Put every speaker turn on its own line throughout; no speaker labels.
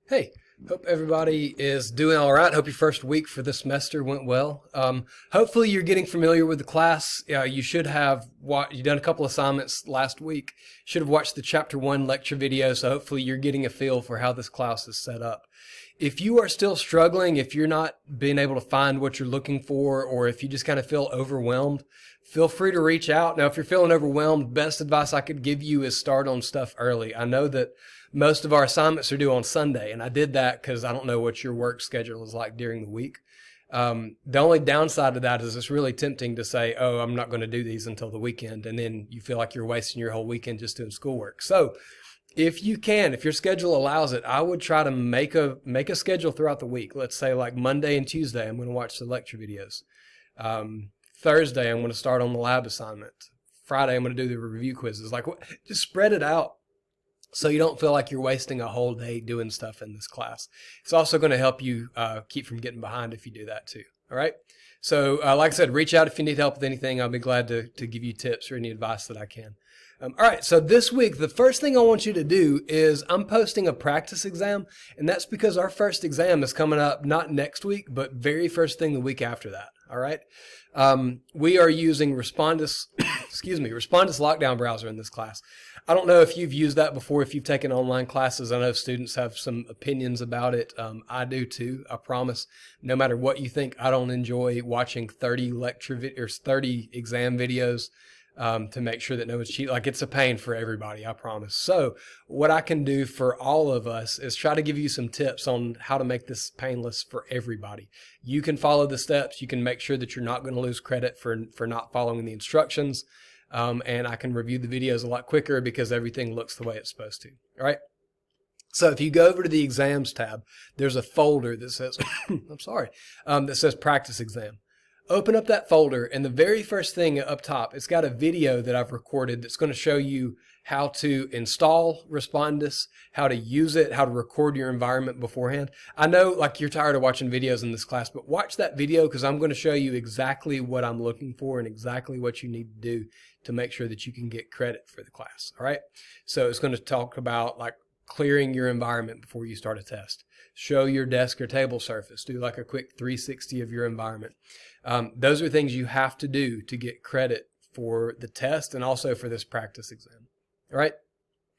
Hey, hope everybody is doing all right. Hope your first week for the semester went well. Hopefully you're getting familiar with the class. You should have you done a couple assignments last week. Should have watched the chapter 1 lecture video, so hopefully you're getting a feel for how this class is set up. If you are still struggling, if you're not being able to find what you're looking for, or if you just kind of feel overwhelmed, feel free to reach out. Now, if you're feeling overwhelmed, best advice I could give you is start on stuff early. I know that most of our assignments are due on Sunday, and I did that because I don't know what your work schedule is like during the week. The only downside of that is it's really tempting to say, oh, I'm not going to do these until the weekend, and then you feel like you're wasting your whole weekend just doing schoolwork. So if you can, if your schedule allows it, I would try to make a schedule throughout the week. Let's say like Monday and Tuesday, I'm going to watch the lecture videos. Thursday, I'm going to start on the lab assignment. Friday, I'm going to do the review quizzes. Just spread it out so you don't feel like you're wasting a whole day doing stuff in this class. It's also going to help you keep from getting behind if you do that too. All right. So like I said, reach out if you need help with anything. I'll be glad to give you tips or any advice that I can. All right, so this week, the first thing I want you to do is I'm posting a practice exam, and that's because our first exam is coming up not next week, but very first thing the week after that, all right? We are using Respondus, Respondus Lockdown Browser in this class. I don't know if you've used that before, if you've taken online classes. I know students have some opinions about it. I do too, I promise. No matter what you think, I don't enjoy watching 30 exam videos. To make sure that no one's cheating. Like, it's a pain for everybody, I promise. So what I can do for all of us is try to give you some tips on how to make this painless for everybody. You can follow the steps. You can make sure that you're not going to lose credit for not following the instructions. And I can review the videos a lot quicker because everything looks the way it's supposed to. All right. So if you go over to the exams tab, there's a folder that says, that says practice exam. Open up that folder, and the very first thing up top, it's got a video that I've recorded that's going to show you how to install Respondus, how to use it, how to record your environment beforehand. I know like you're tired of watching videos in this class, but watch that video because I'm going to show you exactly what I'm looking for and exactly what you need to do to make sure that you can get credit for the class. All right. So it's going to talk about like clearing your environment before you start a test. Show your desk or table surface. Do like a quick 360 of your environment. Those are things you have to do to get credit for the test and also for this practice exam. All right.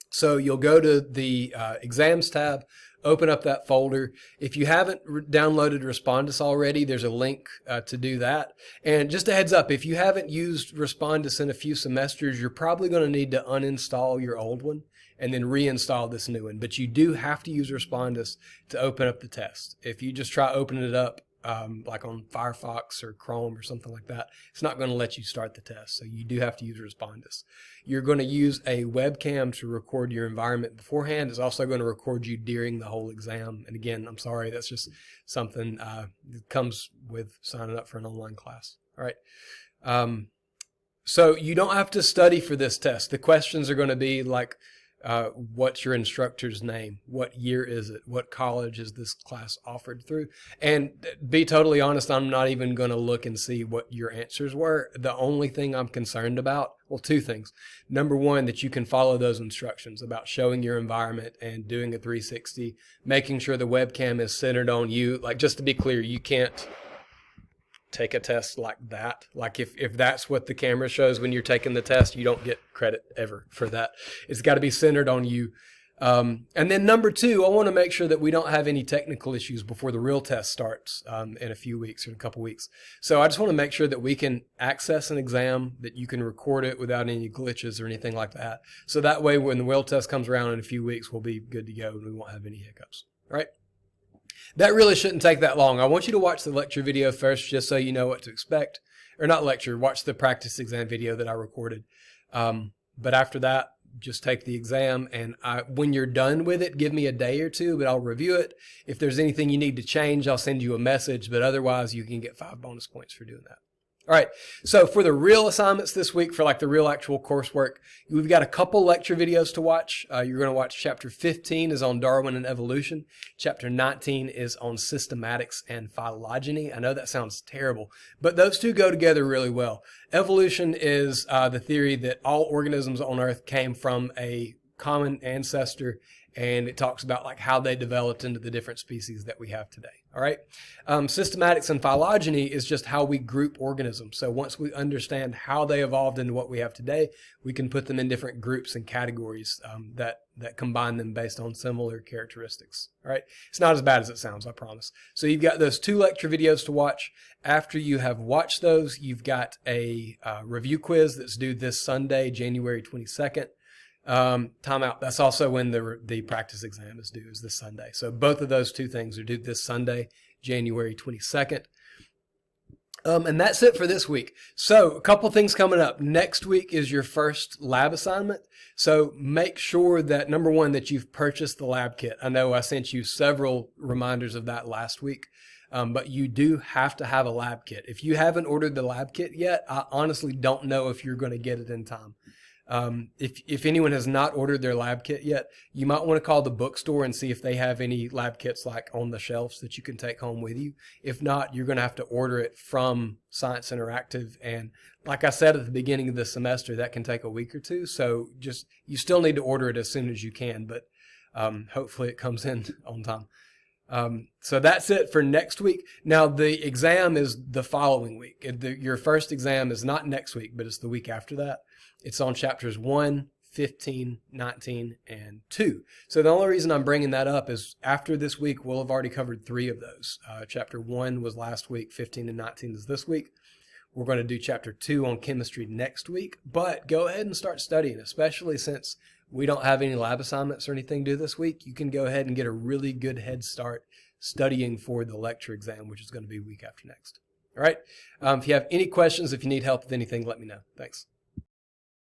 So you'll go to the exams tab, open up that folder. If you haven't downloaded Respondus already, there's a link to do that. And just a heads up, if you haven't used Respondus in a few semesters, you're probably going to need to uninstall your old one and then reinstall this new one. But you do have to use Respondus to open up the test. If you just try opening it up, like on Firefox or Chrome or something like that, it's not going to let you start the test. So you do have to use Respondus. You're going to use a webcam to record your environment beforehand. It's also going to record you during the whole exam. And again, I'm sorry, that's just something that comes with signing up for an online class. All right. So you don't have to study for this test. The questions are going to be like, what's your instructor's name? What year is it? What college is this class offered through? And be totally honest, I'm not even going to look and see what your answers were. The only thing I'm concerned about, well, two things. Number one, that you can follow those instructions about showing your environment and doing a 360, making sure the webcam is centered on you. Like, just to be clear, you can't take a test like that. Like if that's what the camera shows when you're taking the test, you don't get credit ever for that. It's got to be centered on you. And then number two, I want to make sure that we don't have any technical issues before the real test starts in a few weeks or a couple weeks. So I just want to make sure that we can access an exam, that you can record it without any glitches or anything like that. So that way when the real test comes around in a few weeks, we'll be good to go and we won't have any hiccups. All right. That really shouldn't take that long. I want you to watch the lecture video first just so you know what to expect. Or not lecture, watch the practice exam video that I recorded. But after that, just take the exam. And when you're done with it, give me a day or two, but I'll review it. If there's anything you need to change, I'll send you a message. But otherwise, you can get 5 bonus points for doing that. All right, so for the real assignments this week, for like the real actual coursework, we've got a couple lecture videos to watch. You're going to watch chapter 15 is on Darwin and evolution. Chapter 19 is on systematics and phylogeny. I know that sounds terrible, but those two go together really well. Evolution is the theory that all organisms on Earth came from a common ancestor and it talks about like how they developed into the different species that we have today. All right. Systematics and phylogeny is just how we group organisms. So once we understand how they evolved into what we have today, we can put them in different groups and categories that combine them based on similar characteristics. All right. It's not as bad as it sounds, I promise. So you've got those 2 lecture videos to watch. After you have watched those, you've got a review quiz that's due this Sunday, January 22nd. Time out. That's also when the practice exam is due, is this Sunday. So both of those 2 things are due this Sunday, January 22nd. And that's it for this week. So a couple things coming up. Next week is your first lab assignment. So make sure that, number one, that you've purchased the lab kit. I know I sent you several reminders of that last week. But you do have to have a lab kit. If you haven't ordered the lab kit yet, I honestly don't know if you're going to get it in time. If anyone has not ordered their lab kit yet, you might want to call the bookstore and see if they have any lab kits like on the shelves that you can take home with you. If not, you're going to have to order it from Science Interactive. And like I said at the beginning of the semester, that can take a week or 2. So you still need to order it as soon as you can, but hopefully it comes in on time. So that's it for next week. Now the exam is the following week. Your first exam is not next week, but it's the week after that. It's on chapters 1, 15, 19, and 2. So the only reason I'm bringing that up is after this week, we'll have already covered 3 of those. Chapter 1 was last week, 15 and 19 is this week. We're going to do chapter 2 on chemistry next week, but go ahead and start studying, especially since we don't have any lab assignments or anything due this week. You can go ahead and get a really good head start studying for the lecture exam, which is going to be week after next. All right. If you have any questions, if you need help with anything, let me know. Thanks.